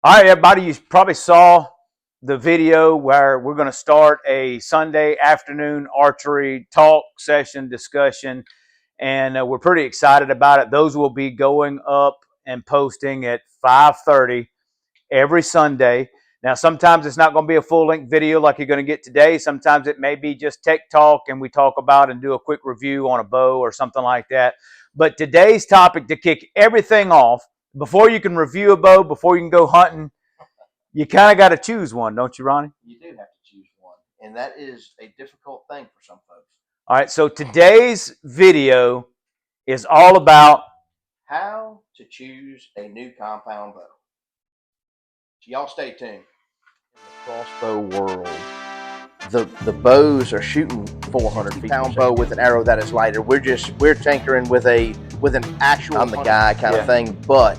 All right, everybody, you probably saw the video where we're going to start a Sunday afternoon archery talk session discussion, and we're pretty excited about it. Those will be going up and posting at 5:30 every Sunday. Now, sometimes it's not going to be a full-length video like you're going to get today. Sometimes it may be just tech talk, and we talk about and do a quick review on a bow or something like that. But today's topic, to kick everything off, before you can review a bow, before you can go hunting, you kind of got to choose one, don't you, Ronnie? You do have to choose one, and that is a difficult thing for some folks. All right, so today's video is all about how to choose a new compound bow. So y'all stay tuned. In the crossbow world, the bows are shooting 400 feet. Pound bow with an arrow that is lighter. We're tinkering with an actual I'm the guy kind of thing, but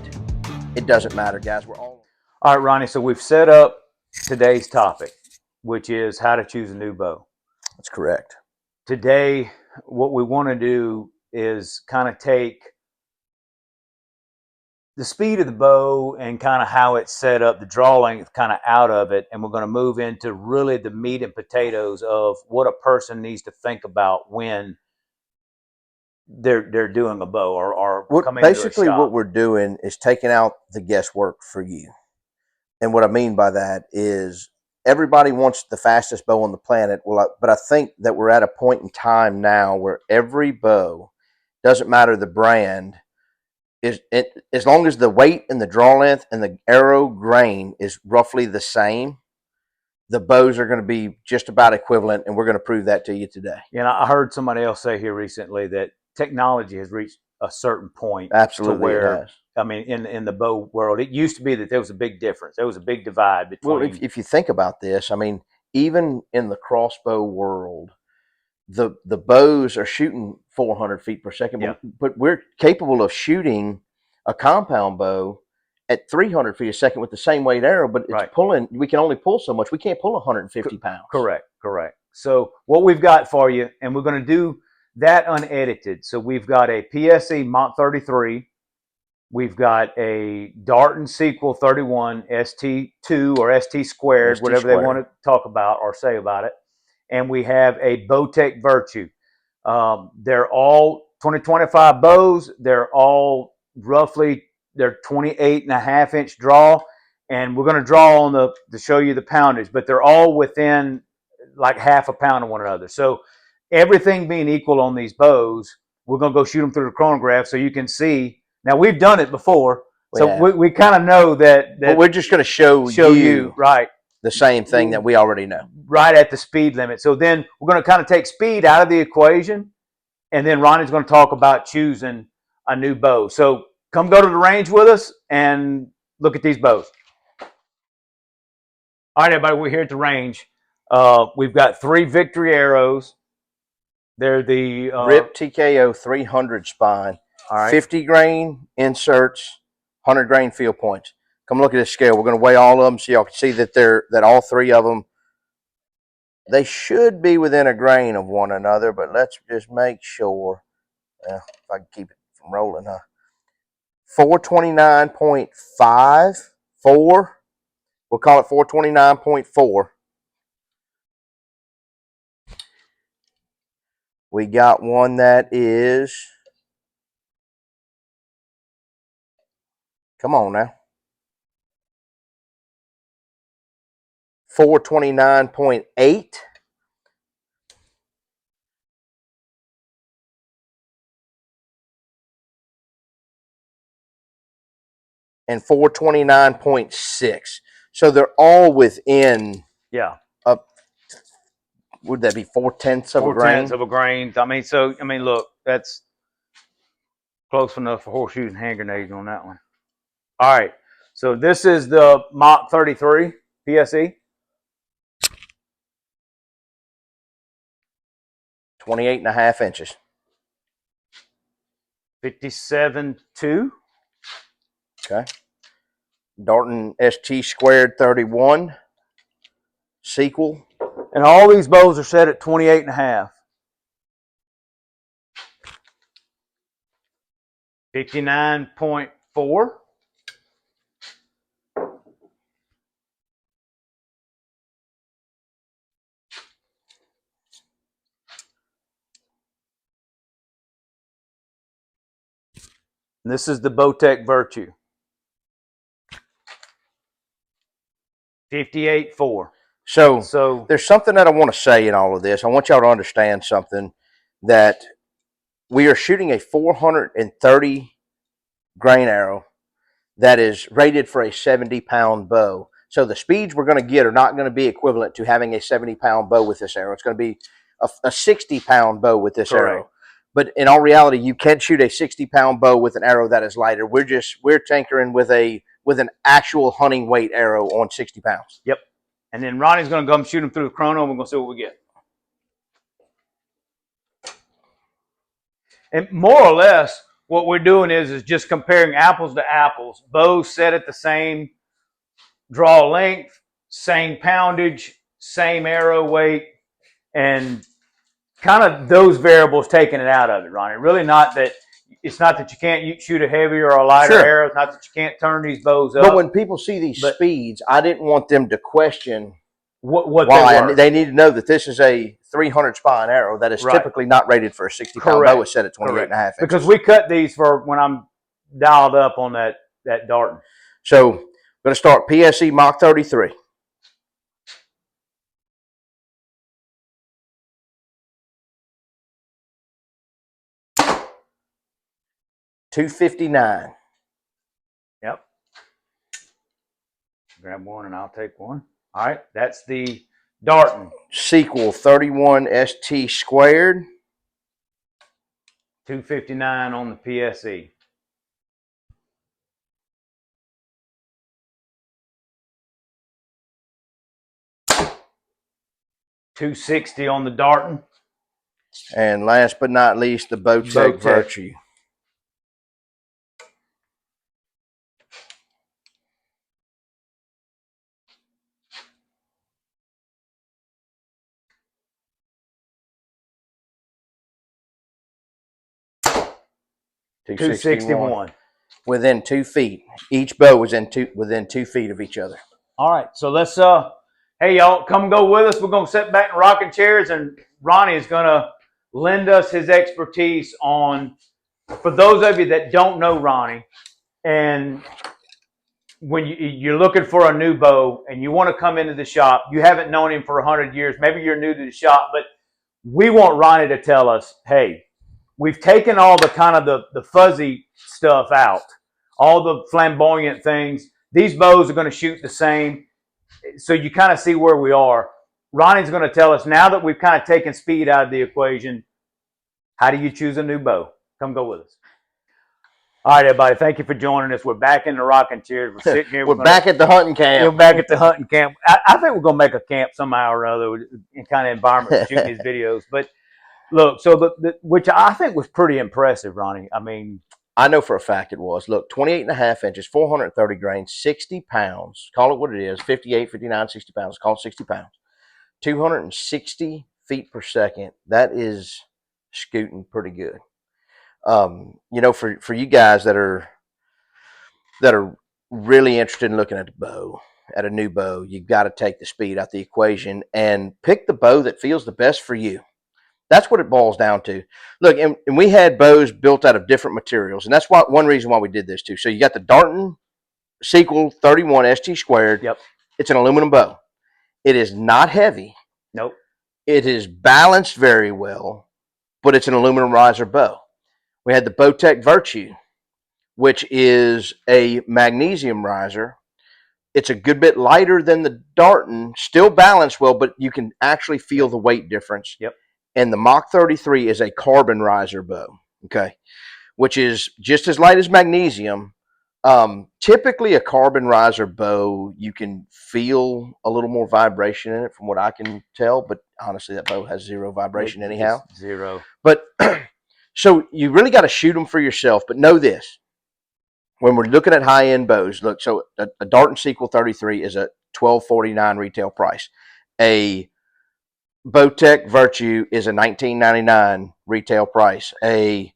it doesn't matter, guys. We're all right, Ronnie. So we've set up today's topic, which is how to choose a new bow. That's correct. Today, what we want to do is kind of take the speed of the bow and kind of how it's set up, the draw length kind of out of it, and we're going to move into really the meat and potatoes of what a person needs to think about when they're doing a bow or coming basically into a shop. What we're doing is taking out the guesswork for you. And what I mean by that is everybody wants the fastest bow on the planet. But I think that we're at a point in time now where every bow, doesn't matter the brand, as long as the weight and the draw length and the arrow grain is roughly the same, the bows are going to be just about equivalent, and we're going to prove that to you today. Yeah, I heard somebody else say here recently that technology has reached a certain point. Absolutely, to where, it has. I mean, in the bow world, it used to be that there was a big difference. There was a big divide between. Well, if you think about this, I mean, even in the crossbow world, the bows are shooting 400 feet per second, Yeah. but we're capable of shooting a compound bow at 300 feet a second with the same weight arrow, but it's pulling. We can only pull so much. We can't pull 150 pounds. Correct. So what we've got for you, and we're going to do that unedited. So we've got a PSE Mach 33. We've got a Darton Sequel 31 ST2 or ST squared, whatever they want to talk about or say about it. And we have a Bowtech Virtue. They're all 2025 bows. They're all roughly, they're 28.5-inch draw. And we're going to draw on to show you the poundage, but they're all within like half a pound of one another. So everything being equal on these bows, we're going to go shoot them through the chronograph so you can see. Now, we've done it before, so we kind of know that. But we're just going to show you right the same thing that we already know. Right at the speed limit. So then we're going to kind of take speed out of the equation, and then Ronnie's going to talk about choosing a new bow. So come go to the range with us and look at these bows. All right, everybody, we're here at the range. We've got 3 Victory arrows. They're the RIP TKO 300 spine, 50 grain inserts, 100 grain field points. Come look at this scale. We're going to weigh all of them so y'all can see that all 3 of them, they should be within a grain of one another, but let's just make sure. If I can keep it from rolling, huh? 429.54. We'll call it 429.4. We got one that is, come on now, 429.8. And 429.6. So they're all within. Yeah. Would that be 4/10 of a grain? 4/10 of a grain. I mean, look, that's close enough for horseshoes and hand grenades on that one. All right. So this is the Mach 33 PSE. 28.5 inches. 57.2. Okay. Darton ST squared 31. Sequel. And all these bows are set at 28.5. 59.4. And this is the Bowtech Virtue. 58.4. So there's something that I want to say in all of this. I want y'all to understand something, that we are shooting a 430 grain arrow that is rated for a 70-pound bow. So the speeds we're going to get are not going to be equivalent to having a 70-pound bow with this arrow. It's going to be a 60-pound bow with this Correct. arrow. But in all reality, you can shoot a 60-pound bow with an arrow that is lighter. We're tinkering with an actual hunting weight arrow on 60 pounds. Yep. And then Ronnie's going to come shoot him through the chrono, and we're going to see what we get. And more or less, what we're doing is just comparing apples to apples. Bows set at the same draw length, same poundage, same arrow weight, and kind of those variables taking it out of it, Ronnie. Really not that it's not that you can't shoot a heavier or a lighter arrow. It's not that you can't turn these bows up. But when people see these speeds, I didn't want them to question what why. They need to know that this is a 300 spine arrow that is typically not rated for a 60-pound bow. It's set at 28.5 inches. Because we cut these for when I'm dialed up on that darting. So I'm going to start PSE Mach 33. $259. Yep. Grab one and I'll take one. All right, that's the darting. Sequel 31 ST squared. $259 on the PSE. $260 on the darting. And last but not least, the Bowtech Virtue. $261. Within 2 feet. Each bow was within 2 feet of each other. All right, so let's hey y'all, come go with us. We're gonna sit back in rocking chairs, and Ronnie is gonna lend us his expertise on. For those of you that don't know Ronnie, and when you're looking for a new bow and you want to come into the shop, you haven't known him for 100 years. Maybe you're new to the shop, but we want Ronnie to tell us, hey, we've taken all the kind of the fuzzy stuff out, all the flamboyant things. These bows are going to shoot the same. So you kind of see where we are. Ronnie's going to tell us, now that we've kind of taken speed out of the equation, how do you choose a new bow? Come go with us. All right, everybody, thank you for joining us. We're back in the rocking chairs. We're sitting here. We're back at the hunting camp. We're back at the hunting camp. I think we're going to make a camp somehow or other in kind of environment shooting these videos. But look, so which I think was pretty impressive, Ronnie. I mean, I know for a fact it was. Look, 28.5 inches, 430 grains, 60 pounds. Call it what it is, 58, 59, 60 pounds. Call it 60 pounds. 260 feet per second. That is scooting pretty good. You know, for you guys that are really interested in looking at the bow, at a new bow, you've got to take the speed out the equation and pick the bow that feels the best for you. That's what it boils down to. Look, and we had bows built out of different materials, and that's one reason why we did this too. So you got the Darton Sequel 31 ST squared. Yep. It's an aluminum bow. It is not heavy. Nope. It is balanced very well, but it's an aluminum riser bow. We had the Bowtech Virtue, which is a magnesium riser. It's a good bit lighter than the Darton, still balanced well, but you can actually feel the weight difference. Yep. And the Mach 33 is a carbon riser bow, okay, which is just as light as magnesium. Typically, a carbon riser bow, you can feel a little more vibration in it from what I can tell, but honestly, that bow has zero vibration anyhow. Zero. But so you really got to shoot them for yourself. But know this, when we're looking at high-end bows, look, so a Darton Sequel 33 is a $12.49 retail price. A Bowtech Virtue is a $19.99 retail price. A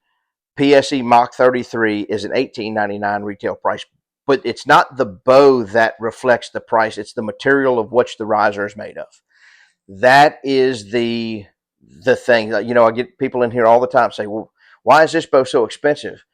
PSE Mach 33 is an $18.99 retail price. But it's not the bow that reflects the price. It's the material of which the riser is made of. That is the thing. You know, I get people in here all the time say, well, why is this bow so expensive?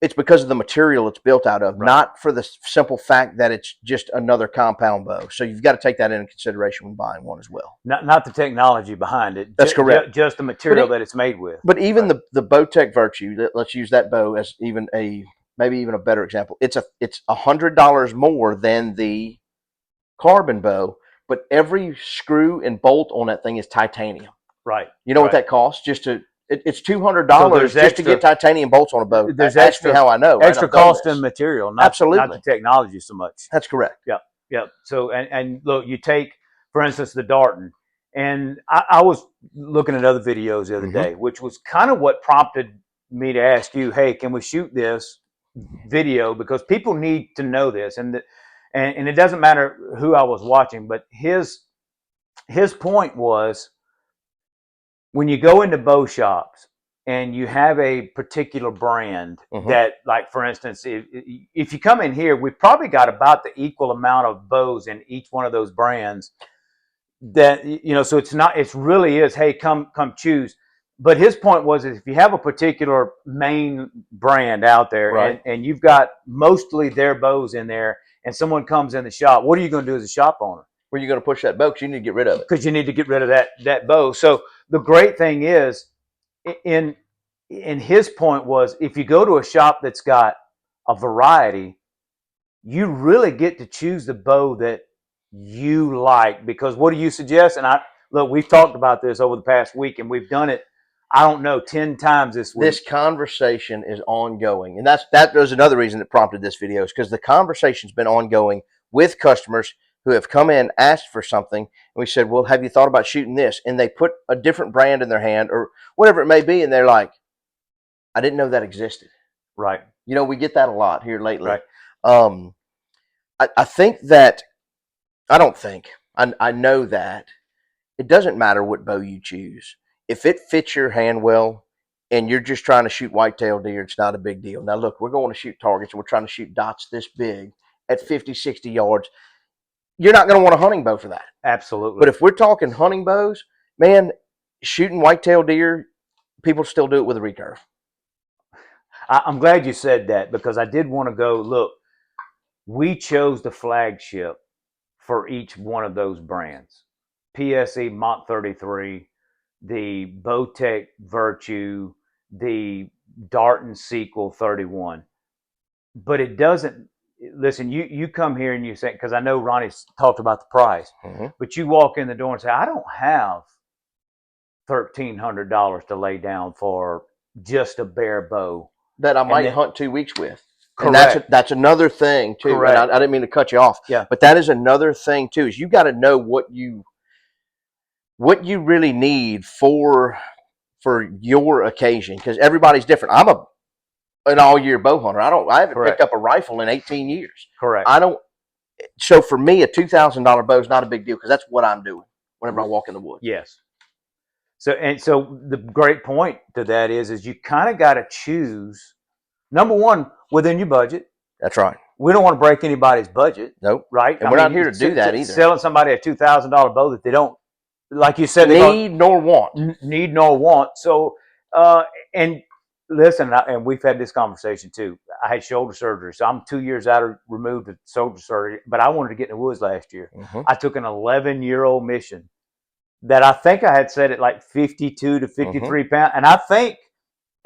it's because of the material it's built out of, Right. not for the simple fact that it's just another compound bow. So you've got to take that into consideration when buying one as well. Not the technology behind it. That's correct. Just the material that it's made with. But even right. the Bowtech Virtue, let's use that bow as even maybe even a better example. It's $100 more than the carbon bow, but every screw and bolt on that thing is titanium. Right. You know what that costs? It's $200 just to get titanium bolts on a boat. Ask me how I know. Extra cost and material, not the technology so much. That's correct. Yep. So and look, you take, for instance, the Darton, and I was looking at other videos the other day, which was kind of what prompted me to ask you, hey, can we shoot this video, because people need to know this, and it doesn't matter who I was watching, but his point was, when you go into bow shops and you have a particular brand that, like, for instance, if you come in here, we've probably got about the equal amount of bows in each one of those brands, that, so it really is, hey, come choose. But his point was, if you have a particular main brand out there, right, and you've got mostly their bows in there, and someone comes in the shop, what are you going to do as a shop owner? Where are you going to push that bow? Because you need to get rid of it. Because you need to get rid of that bow. So the great thing is, in his point was, if you go to a shop that's got a variety, you really get to choose the bow that you like. Because what do you suggest? And look, we've talked about this over the past week, and we've done it, I don't know, 10 times this week. This conversation is ongoing, and that was another reason that prompted this video, is because the conversation's been ongoing with customers who have come in, asked for something, and we said, well, have you thought about shooting this? And they put a different brand in their hand or whatever it may be, and they're like, I didn't know that existed. Right. We get that a lot here lately. Right. I think that, I know that it doesn't matter what bow you choose. If it fits your hand well and you're just trying to shoot whitetail deer, it's not a big deal. Now, look, we're going to shoot targets and we're trying to shoot dots this big at 50, 60 yards. You're not going to want a hunting bow for that. Absolutely. But if we're talking hunting bows, man, shooting whitetail deer, people still do it with a recurve. I'm glad you said that, because I did want to go, look, we chose the flagship for each one of those brands. PSE Mach 33, the Bowtech Virtue, the Darton Sequel 31. But it doesn't, listen, you come here and you say, because I know Ronnie's talked about the price, but you walk in the door and say, I don't have $1,300 to lay down for just a bare bow that I might hunt 2 weeks with. Correct. And that's another thing too. Correct. And I didn't mean to cut you off. Yeah. But that is another thing too, is you got to know what you really need for your occasion, because everybody's different. I'm an all year bow hunter. I haven't picked up a rifle in 18 years. Correct. So for me, a $2,000 bow is not a big deal, because that's what I'm doing whenever I walk in the woods. Yes. So the great point to that is you kind of got to choose, number one, within your budget. That's right. We don't want to break anybody's budget. Nope. Right? And we're not here to do that either. Selling somebody a $2,000 bow that they don't, like you said, need nor want. So, and listen, and we've had this conversation too. I had shoulder surgery, so I'm 2 years removed of shoulder surgery, but I wanted to get in the woods last year. I took an 11-year-old mission that I think I had set at like 52 to 53 pounds. And I think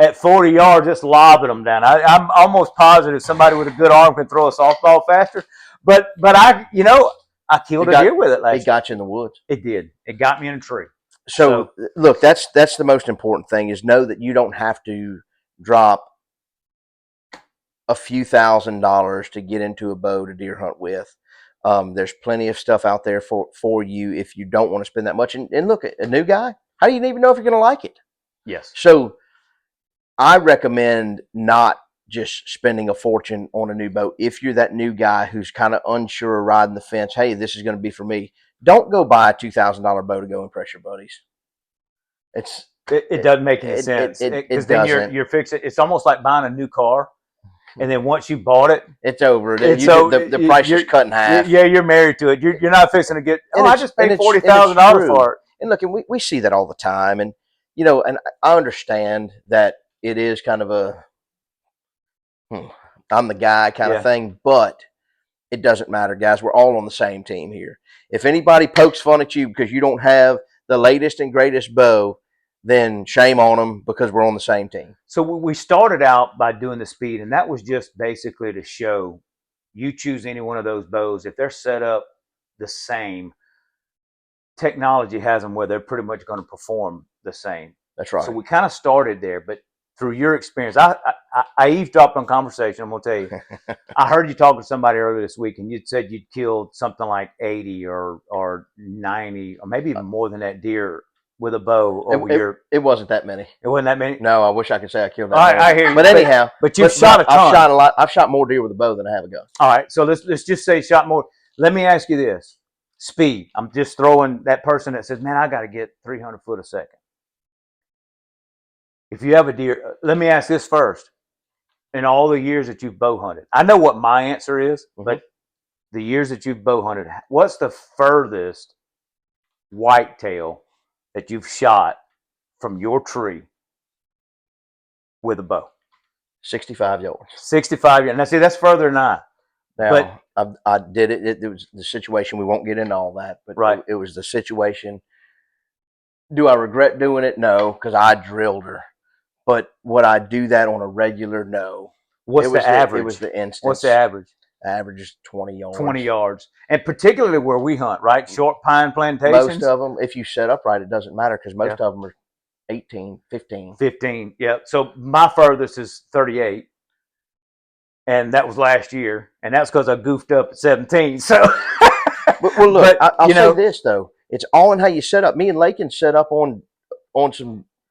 at 40 yards, just lobbing them down. I'm almost positive somebody with a good arm can throw a softball faster. But I killed a deer with it last year. It got you in the woods. It did. It got me in a tree. So look, that's the most important thing, is know that you don't have to drop a few $1,000s to get into a bow to deer hunt with. There's plenty of stuff out there for you if you don't want to spend that much. And look, a new guy, how do you even know if you're going to like it? Yes. So I recommend not just spending a fortune on a new bow. If you're that new guy who's kind of unsure of riding the fence, hey, this is going to be for me, don't go buy a $2,000 bow to go impress your buddies. It doesn't make any sense. Because then you're fixing. It's almost like buying a new car. And then once you bought it, it's over. The price is cut in half. Yeah, you're married to it. You're not fixing to get. I just paid $40,000 for it. And look, and we see that all the time. And and I understand that it is kind of I'm the guy kind of thing. But it doesn't matter, guys. We're all on the same team here. If anybody pokes fun at you because you don't have the latest and greatest bow, then shame on them, because we're on the same team. So we started out by doing the speed, and that was just basically to show you choose any one of those bows. If they're set up the same, technology has them where they're pretty much going to perform the same. That's right. So we kind of started there, but through your experience, I eavesdropped on conversation. I'm going to tell you, I heard you talking to somebody earlier this week, and you said you'd killed something like 80 or 90 or maybe even more than that deer with a bow over your. It wasn't that many. It wasn't that many. No, I wish I could say I killed that. I hear you. But anyhow, but you've shot a ton. I've shot a lot. I've shot more deer with a bow than I have a gun. All right, so let's just say shot more. Let me ask you this: speed. I'm just throwing that person that says, "Man, I got to get 300 foot a second." If you have a deer, let me ask this first. In all the years that you've bow hunted, I know what my answer is, but the years that you've bow hunted, what's the furthest whitetail that you've shot from your tree with a bow? 65 yards. 65 yards. Now, see, that's further than I. Now, but I did it. It was the situation. We won't get into all that, but it was the situation. Do I regret doing it? No, because I drilled her. But would I do that on a regular? No. What's the average? It was the instance. What's the average? The average is 20 yards. 20 yards. And particularly where we hunt, right? Short pine plantations. Most of them, if you set up right, it doesn't matter, because most of them are 18, 15. 15, yeah. So my furthest is 38. And that was last year. And that's because I goofed up at 17. So, well, look, I'll say this, though. It's all in how you set up. Me and Lakin set up on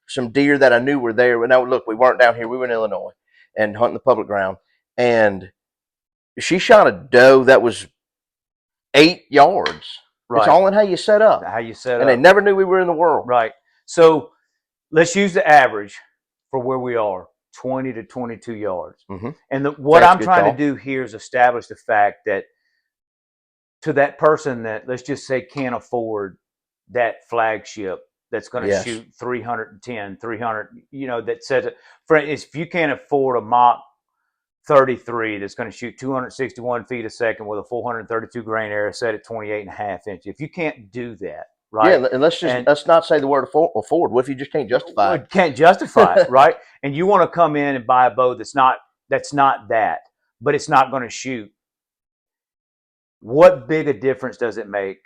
some deer that I knew were there. Now, look, we weren't down here. We were in Illinois and hunting the public ground. And she shot a doe that was 8 yards. Right. It's all in how you set up. How you set up. And they never knew we were in the world. Right. So let's use the average for where we are, 20 to 22 yards. Mm-hmm. And what I'm trying to do here is establish the fact that to that person that, let's just say, can't afford that flagship that's going to shoot 310, 300, that says, for if you can't afford a Mach 33 that's going to shoot 261 feet a second with a 432 grain arrow set at 28.5 inches. If you can't do that, right? Yeah, and let's not say the word afford. What if you just can't justify it? Can't justify it, right? And you want to come in and buy a bow that's not that, but it's not going to shoot. What big a difference does it make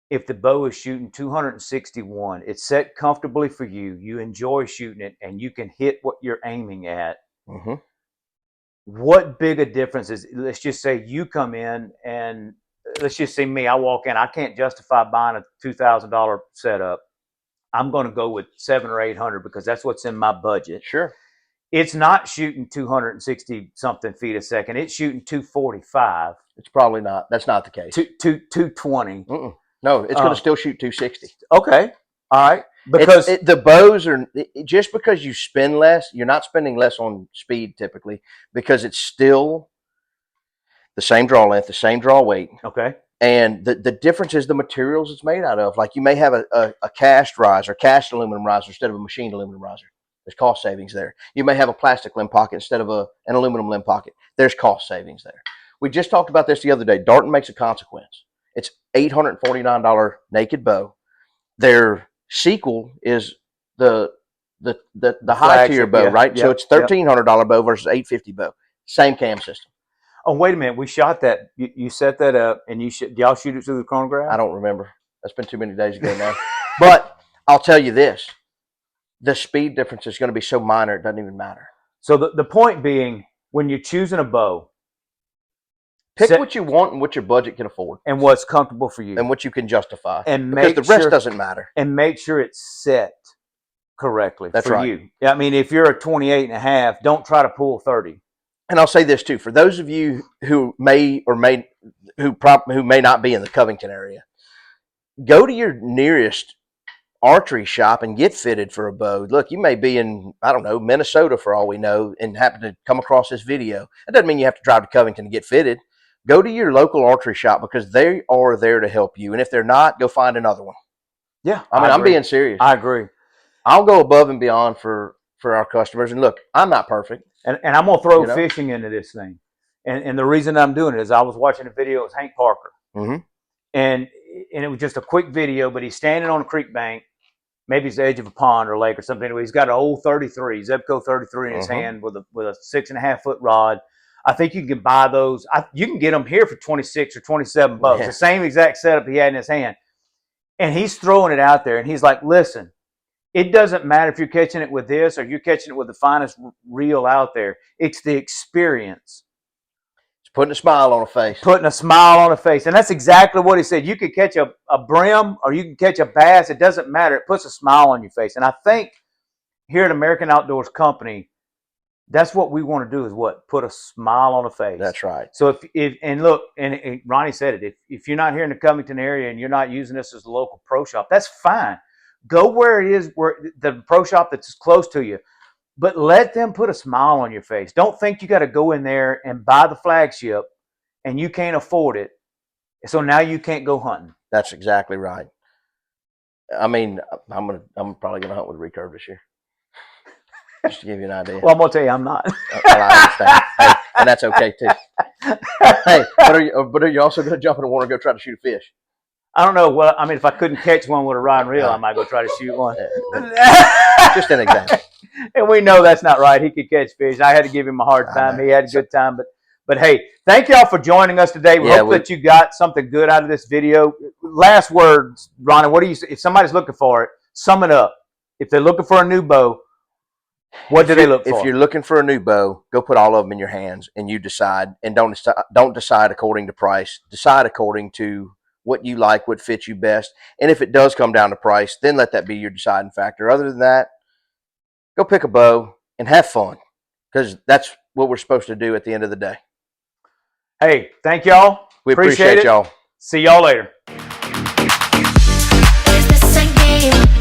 if the bow is shooting 261? It's set comfortably for you. You enjoy shooting it, and you can hit what you're aiming at. Mm-hmm. What big a difference is, let's just say you come in and let's just say me, I walk in, I can't justify buying a $2,000 setup. I'm going to go with $700 or $800 because that's what's in my budget. Sure. It's not shooting 260 something feet a second. It's shooting 245. It's probably not. That's not the case. 220. No, it's going to still shoot 260. Okay. All right. Because the bows are, just because you spend less, you're not spending less on speed typically, because it's still the same draw length, the same draw weight. Okay. And the difference is the materials it's made out of. Like, you may have a cast riser, cast aluminum riser instead of a machined aluminum riser. There's cost savings there. You may have a plastic limb pocket instead of an aluminum limb pocket. There's cost savings there. We just talked about this the other day. Darton makes a consequence. It's $849 naked bow. Their sequel is the high tier bow, right? So it's $1,300 bow versus $850 bow. Same cam system. Oh, wait a minute. We shot that. You set that up, and y'all shoot it through the chronograph? I don't remember. That's been too many days ago now. But I'll tell you this. The speed difference is going to be so minor, it doesn't even matter. So the point being, when you're choosing a bow, pick what you want and what your budget can afford. And what's comfortable for you. And what you can justify. And because the rest doesn't matter. And make sure it's set correctly for right. you. I mean, if you're a 28.5, don't try to pull 30. And I'll say this too, for those of you who may not be in the Covington area, go to your nearest archery shop and get fitted for a bow. Look, you may be in, I don't know, Minnesota for all we know, and happen to come across this video. That doesn't mean you have to drive to Covington to get fitted. Go to your local archery shop, because they are there to help you. And if they're not, go find another one. Yeah. I'm being serious. I agree. I'll go above and beyond for our customers. And look, I'm not perfect, And I'm gonna throw You know? fishing into this thing. And the reason I'm doing it is I was watching a video. It was Hank Parker, Mm-hmm. and it was just a quick video. But he's standing on a creek bank, maybe it's the edge of a pond or a lake or something. Anyway, he's got an old 33, Zebco 33 in his hand with a 6.5 foot rod. I think you can buy those. You can get them here for 26 or 27 bucks. Yeah. The same exact setup he had in his hand. And he's throwing it out there, and he's like, listen, it doesn't matter if you're catching it with this or you're catching it with the finest reel out there. It's the experience. It's putting a smile on a face. Putting a smile on a face. And that's exactly what he said. You could catch a brim or you can catch a bass. It doesn't matter. It puts a smile on your face. And I think here at American Outdoors Company, that's what we want to do is what? Put a smile on a face. That's right. So if and look, and Ronnie said it, if you're not here in the Covington area and you're not using this as a local pro shop, that's fine. Go where it is, where the pro shop that's close to you. But let them put a smile on your face. Don't think you got to go in there and buy the flagship and you can't afford it. So now you can't go hunting. That's exactly right. I mean, I'm probably gonna hunt with a recurve this year. Just to give you an idea. Well, I'm gonna tell you, I'm not. Well, I understand. Hey, and that's okay too. Hey, but are you also gonna jump in the water and go try to shoot a fish? I don't know. Well, I mean, if I couldn't catch one with a rod and reel, I might go try to shoot one. Just an example. And we know that's not right. He could catch fish. I had to give him a hard time. He had a good time. But hey, thank y'all for joining us today. We hope that you got something good out of this video. Last words, Ronnie, what do you say? If somebody's looking for it, sum it up. If they're looking for a new bow, what do they look for? If you're looking for a new bow, go put all of them in your hands and you decide. And don't decide according to price. Decide according to what you like, what fits you best. And if it does come down to price, then let that be your deciding factor. Other than that, go pick a bow and have fun, because that's what we're supposed to do at the end of the day. Hey, thank y'all. We appreciate y'all. See y'all later. Is this a game?